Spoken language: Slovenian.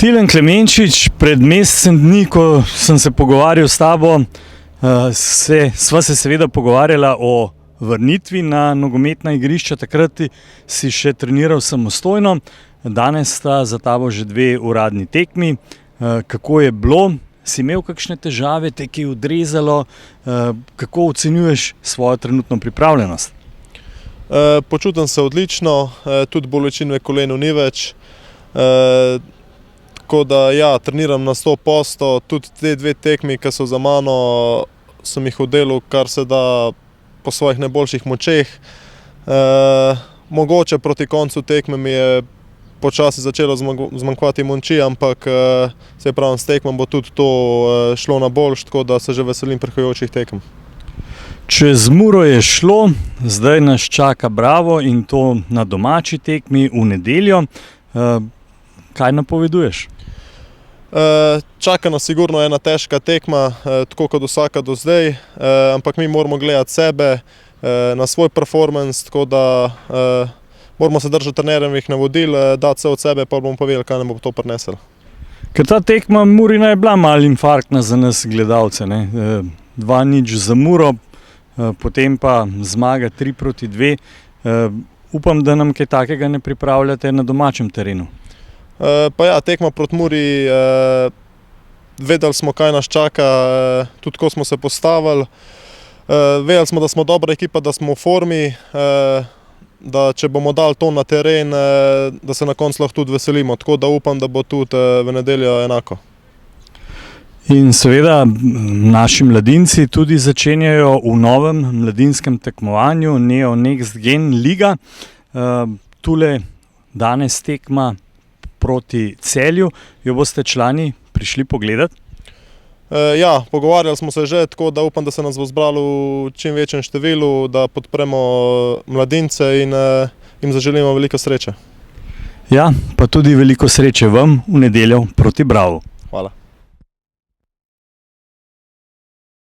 Tilen Klemenčič, pred mesecem dni, ko sem se pogovarjal s tabo, sva se seveda pogovarjala o vrnitvi na nogometna igrišča. Takrat si še treniral samostojno, danes sta za tabo že dve uradni tekmi. Kako je bilo? Si imel kakšne težave, te je odrezalo? Kako ocenjuješ svojo trenutno pripravljenost? Počutim se odlično, tudi bolečin v kolenu ni več. Tako da ja, treniram na 100%, tudi te dve tekmi, ki so za mano, sem jih oddelal kar se da po svojih najboljših močeh. Mogoče proti koncu tekme mi je počasi začelo zmanjkovati moči, ampak se pravim, s tekmom bo tudi to šlo na boljše, tako da se že veselim prihajajočih tekem. Čez Muro je šlo, zdaj nas čaka Bravo in to na domači tekmi v nedeljo. Kaj napoveduješ? Čaka nas sigurno ena težka tekma, tako kot vsaka do zdaj, ampak mi moramo gledati sebe, na svoj performance, tako da moramo se držati trenerjevih navodil, dati vse od sebe, pa bomo pa vedeli, kaj nam bo to prineslo. Ker ta tekma Murina je bila malo infarktna za nas gledalce, ne? 2-0 za Muro, potem pa zmaga 3-2. Upam, da nam kaj takega ne pripravljate na domačem terenu. Pa ja, tekma proti Muri, vedeli smo, kaj nas čaka, tudi ko smo se postavili. Vedeli smo, da smo dobra ekipa, da smo v formi, da če bomo dali to na teren, da se na koncu lahko tudi veselimo. Tako da upam, da bo tudi v nedeljo enako. In seveda naši mladinci tudi začenjajo v novem mladinskem tekmovanju Neo Next Gen Liga. Tule danes tekma proti Celju, jo boste člani prišli pogledati? Ja, pogovarjali smo se že, tako da upam, da se nas bo zbralo v čim večjem številu, da podpremo mladince in jim zaželimo veliko sreče. Ja, pa tudi veliko sreče vam v nedeljo proti Bravo. Hvala.